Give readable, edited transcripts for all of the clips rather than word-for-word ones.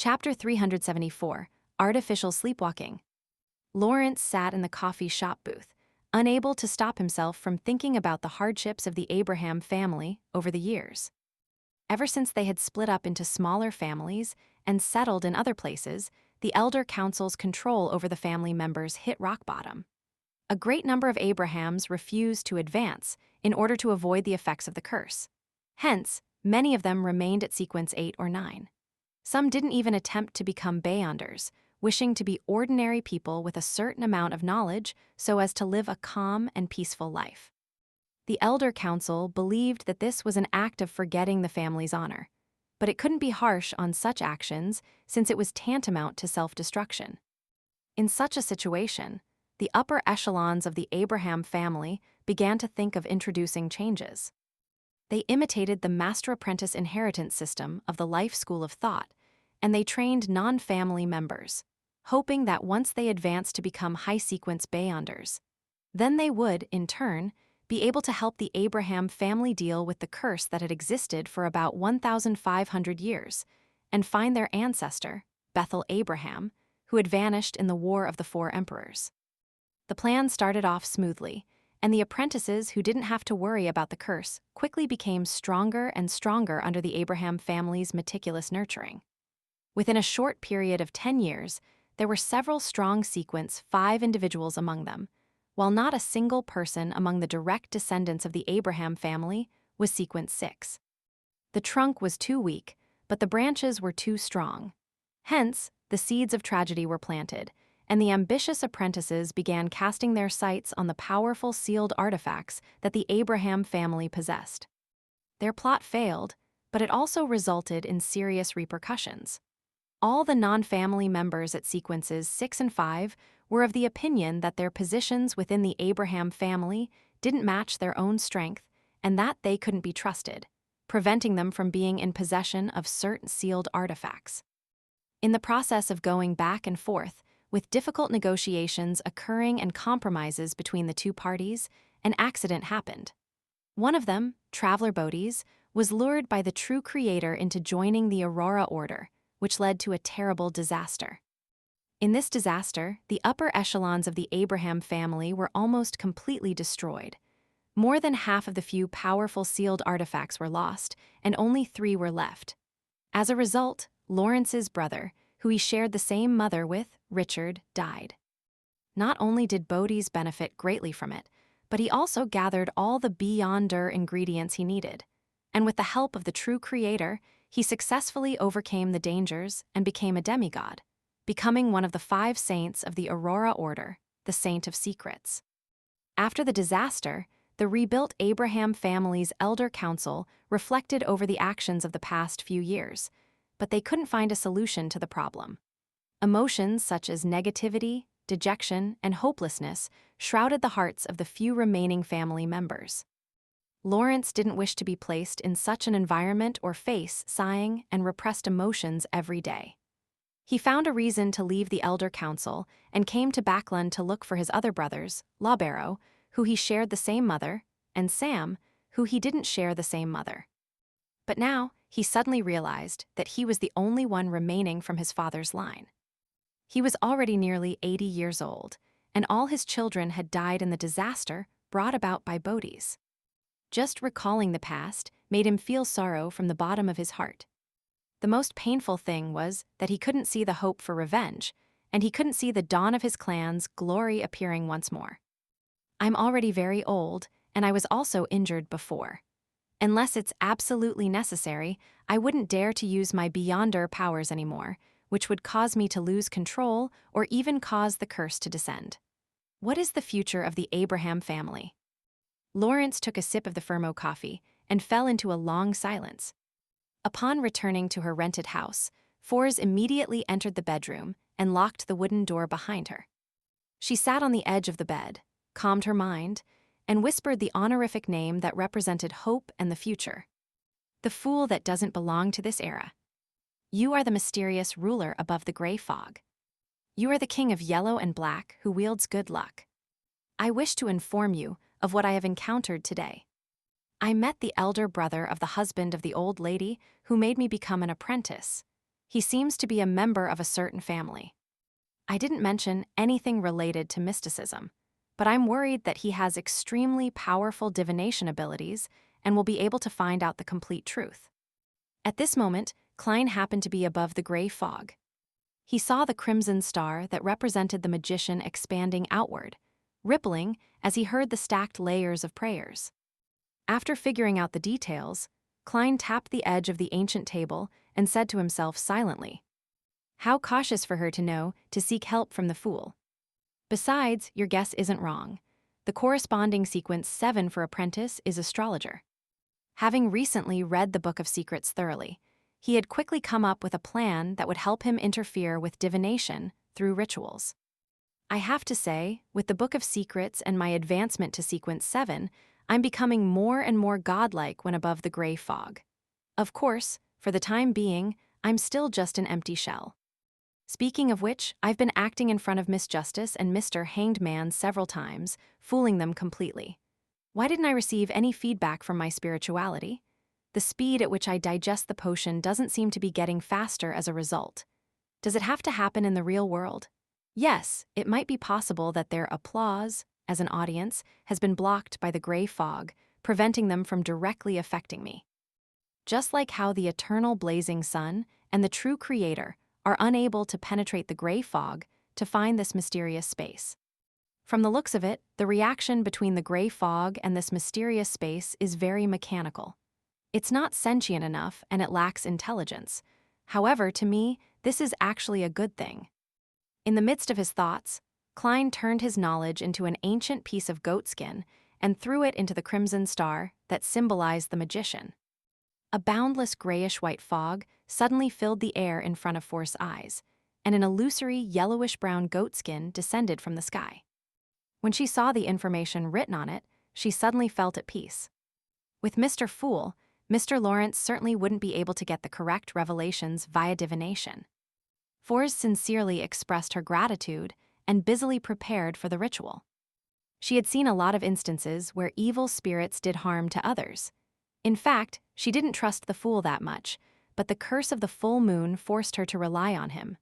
Chapter 374, Artificial Sleepwalking. Lawrence sat in the coffee shop booth, unable to stop himself from thinking about the hardships of the Abraham family over the years. Ever since they had split up into smaller families and settled in other places, the elder counsel's control over the family members hit rock bottom. A great number of Abrahams refused to advance in order to avoid the effects of the curse. Hence, many of them remained at sequence 8 or 9. Some didn't even attempt to become Beyonders, wishing to be ordinary people with a certain amount of knowledge so as to live a calm and peaceful life. The elder council believed that this was an act of forgetting the family's honor, but it couldn't be harsh on such actions since it was tantamount to self-destruction. In such a situation, the upper echelons of the Abraham family began to think of introducing changes. They imitated the master-apprentice inheritance system of the life school of thought, and they trained non-family members, hoping that once they advanced to become high-sequence Beyonders, then they would, in turn, be able to help the Abraham family deal with the curse that had existed for about 1,500 years and find their ancestor, Bethel Abraham, who had vanished in the War of the Four Emperors. The plan started off smoothly, and the apprentices who didn't have to worry about the curse quickly became stronger and stronger under the Abraham family's meticulous nurturing. Within a short period of 10 years, there were several strong sequence 5 individuals among them, while not a single person among the direct descendants of the Abraham family was sequence 6. The trunk was too weak, but the branches were too strong. Hence, the seeds of tragedy were planted, and the ambitious apprentices began casting their sights on the powerful sealed artifacts that the Abraham family possessed. Their plot failed, but it also resulted in serious repercussions. All the non-family members at sequences 6 and 5 were of the opinion that their positions within the Abraham family didn't match their own strength and that they couldn't be trusted, preventing them from being in possession of certain sealed artifacts. In the process of going back and forth, with difficult negotiations occurring and compromises between the two parties, an accident happened. One of them, Traveler Bodis, was lured by the true creator into joining the Aurora Order, which led to a terrible disaster. In this disaster, the upper echelons of the Abraham family were almost completely destroyed. More than half of the few powerful sealed artifacts were lost, and only 3 were left. As a result, Lawrence's brother, who he shared the same mother with, Richard, died. Not only did Bodis benefit greatly from it, but he also gathered all the Beyonder ingredients he needed. And with the help of the true creator, he successfully overcame the dangers and became a demigod, becoming one of the 5 saints of the Aurora Order, the Saint of Secrets. After the disaster, the rebuilt Abraham family's elder council reflected over the actions of the past few years, but they couldn't find a solution to the problem. Emotions such as negativity, dejection, and hopelessness shrouded the hearts of the few remaining family members. Lawrence didn't wish to be placed in such an environment or face sighing and repressed emotions every day. He found a reason to leave the elder council and came to Backland to look for his other brothers, Lawbarrow, who he shared the same mother, and Sam, who he didn't share the same mother. But now, he suddenly realized that he was the only one remaining from his father's line. He was already nearly 80 years old, and all his children had died in the disaster brought about by Bodis. Just recalling the past made him feel sorrow from the bottom of his heart. The most painful thing was that he couldn't see the hope for revenge, and he couldn't see the dawn of his clan's glory appearing once more. I'm already very old, and I was also injured before. Unless it's absolutely necessary, I wouldn't dare to use my Beyonder powers anymore, which would cause me to lose control or even cause the curse to descend. What is the future of the Abraham family? Lawrence took a sip of the Fermo coffee and fell into a long silence. Upon returning to her rented house, Fours immediately entered the bedroom and locked the wooden door behind her. She sat on the edge of the bed, calmed her mind, and whispered the honorific name that represented hope and the future. The fool that doesn't belong to this era. You are the mysterious ruler above the gray fog. You are the king of yellow and black who wields good luck. I wish to inform you of what I have encountered today. I met the elder brother of the husband of the old lady who made me become an apprentice. He seems to be a member of a certain family. I didn't mention anything related to mysticism, but I'm worried that he has extremely powerful divination abilities and will be able to find out the complete truth. At this moment, Klein happened to be above the gray fog. He saw the crimson star that represented the magician expanding outward, rippling as he heard the stacked layers of prayers. After figuring out the details, Klein tapped the edge of the ancient table and said to himself silently, "How cautious for her to know to seek help from the fool. Besides, your guess isn't wrong. The corresponding sequence 7 for apprentice is astrologer." Having recently read the Book of Secrets thoroughly, he had quickly come up with a plan that would help him interfere with divination through rituals. I have to say, with the Book of Secrets and my advancement to sequence 7, I'm becoming more and more godlike when above the gray fog. Of course, for the time being, I'm still just an empty shell. Speaking of which, I've been acting in front of Miss Justice and Mr. Hanged Man several times, fooling them completely. Why didn't I receive any feedback from my spirituality? The speed at which I digest the potion doesn't seem to be getting faster as a result. Does it have to happen in the real world? Yes, it might be possible that their applause, as an audience, has been blocked by the gray fog, preventing them from directly affecting me. Just like how the eternal blazing sun and the true creator are unable to penetrate the gray fog to find this mysterious space. From the looks of it, the reaction between the gray fog and this mysterious space is very mechanical. It's not sentient enough and it lacks intelligence. However, to me, this is actually a good thing. In the midst of his thoughts, Klein turned his knowledge into an ancient piece of goatskin and threw it into the crimson star that symbolized the magician. A boundless grayish-white fog suddenly filled the air in front of Forrest's eyes, and an illusory yellowish-brown goatskin descended from the sky. When she saw the information written on it, she suddenly felt at peace. With Mr. Fool, Mr. Lawrence certainly wouldn't be able to get the correct revelations via divination. Forrest sincerely expressed her gratitude and busily prepared for the ritual. She had seen a lot of instances where evil spirits did harm to others. In fact, she didn't trust the fool that much, but the curse of the full moon forced her to rely on him.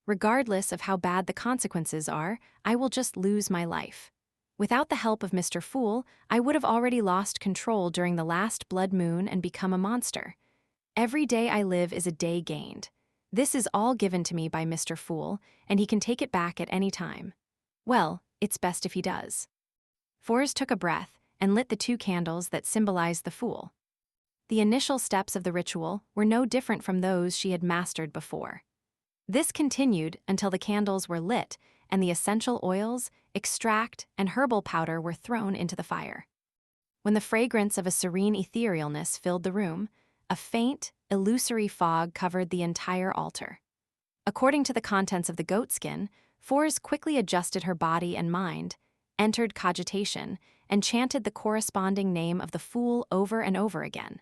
Regardless of how bad the consequences are, I will just lose my life. Without the help of Mr. Fool, I would have already lost control during the last blood moon and become a monster. Every day I live is a day gained. This is all given to me by Mr. Fool, and he can take it back at any time. Well, it's best if he does. Forrest took a breath and lit the 2 candles that symbolized the fool. The initial steps of the ritual were no different from those she had mastered before. This continued until the candles were lit and the essential oils, extract, and herbal powder were thrown into the fire. When the fragrance of a serene etherealness filled the room, a faint, illusory fog covered the entire altar. According to the contents of the goatskin, Forrest quickly adjusted her body and mind, entered cogitation, and chanted the corresponding name of the fool over and over again.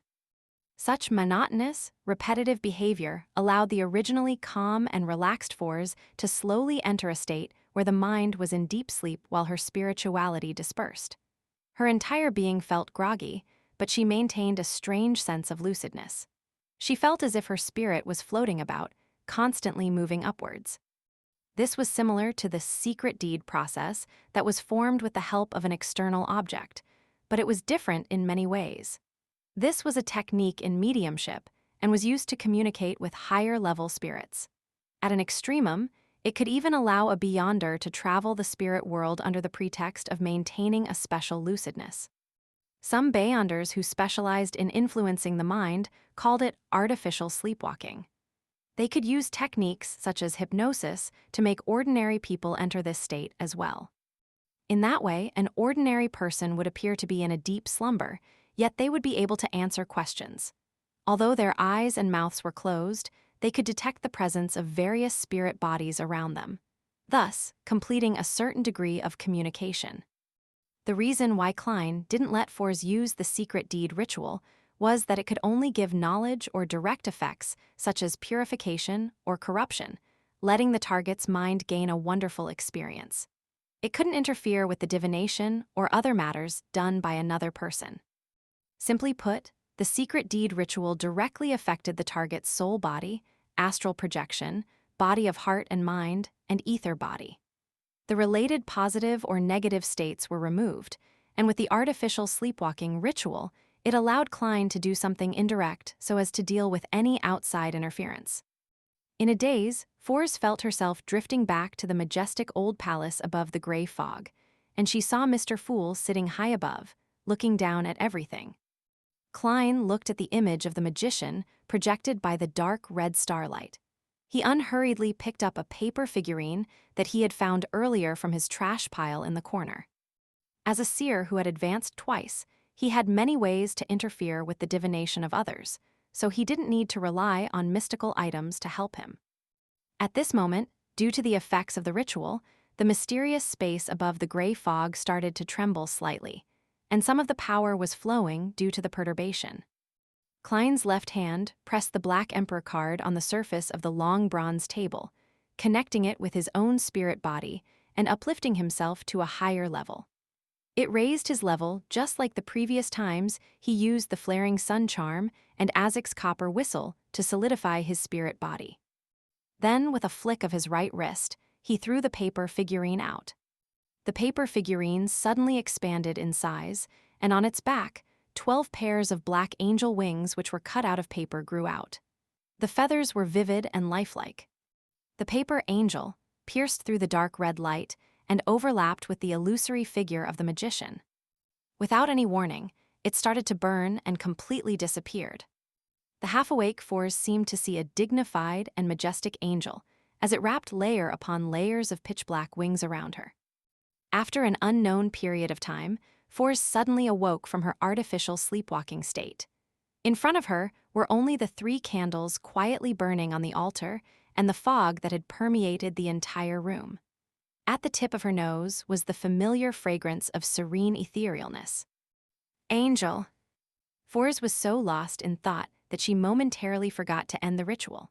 Such monotonous, repetitive behavior allowed the originally calm and relaxed Forrest to slowly enter a state where the mind was in deep sleep while her spirituality dispersed. Her entire being felt groggy, but she maintained a strange sense of lucidness. She felt as if her spirit was floating about, constantly moving upwards. This was similar to the secret deed process that was formed with the help of an external object, but it was different in many ways. This was a technique in mediumship and was used to communicate with higher-level spirits. At an extremum, it could even allow a beyonder to travel the spirit world under the pretext of maintaining a special lucidness. Some beyonders who specialized in influencing the mind called it artificial sleepwalking. They could use techniques such as hypnosis to make ordinary people enter this state as well. In that way, an ordinary person would appear to be in a deep slumber, yet they would be able to answer questions. Although their eyes and mouths were closed, they could detect the presence of various spirit bodies around them, thus completing a certain degree of communication. The reason why Klein didn't let Forrest use the secret deed ritual was that it could only give knowledge or direct effects such as purification or corruption, letting the target's mind gain a wonderful experience. It couldn't interfere with the divination or other matters done by another person. Simply put, the secret deed ritual directly affected the target's soul body, astral projection, body of heart and mind, and ether body. The related positive or negative states were removed, and with the artificial sleepwalking ritual, it allowed Klein to do something indirect so as to deal with any outside interference. In a daze, Fors felt herself drifting back to the majestic old palace above the gray fog, and she saw Mr. Fool sitting high above, looking down at everything. Klein looked at the image of the magician projected by the dark red starlight. He unhurriedly picked up a paper figurine that he had found earlier from his trash pile in the corner. As a seer who had advanced twice, he had many ways to interfere with the divination of others, so he didn't need to rely on mystical items to help him. At this moment, due to the effects of the ritual, the mysterious space above the gray fog started to tremble slightly, and some of the power was flowing due to the perturbation. Klein's left hand pressed the Black Emperor card on the surface of the long bronze table, connecting it with his own spirit body and uplifting himself to a higher level. It raised his level just like the previous times he used the flaring sun charm and Azek's copper whistle to solidify his spirit body. Then, with a flick of his right wrist, he threw the paper figurine out. The paper figurine suddenly expanded in size, and on its back, 12 pairs of black angel wings which were cut out of paper grew out. The feathers were vivid and lifelike. The paper angel pierced through the dark red light and overlapped with the illusory figure of the magician. Without any warning, it started to burn and completely disappeared. The half-awake Fors seemed to see a dignified and majestic angel as it wrapped layer upon layers of pitch-black wings around her. After an unknown period of time, Fors suddenly awoke from her artificial sleepwalking state. In front of her were only the 3 candles quietly burning on the altar and the fog that had permeated the entire room. At the tip of her nose was the familiar fragrance of serene etherealness. Angel. Fors was so lost in thought that she momentarily forgot to end the ritual.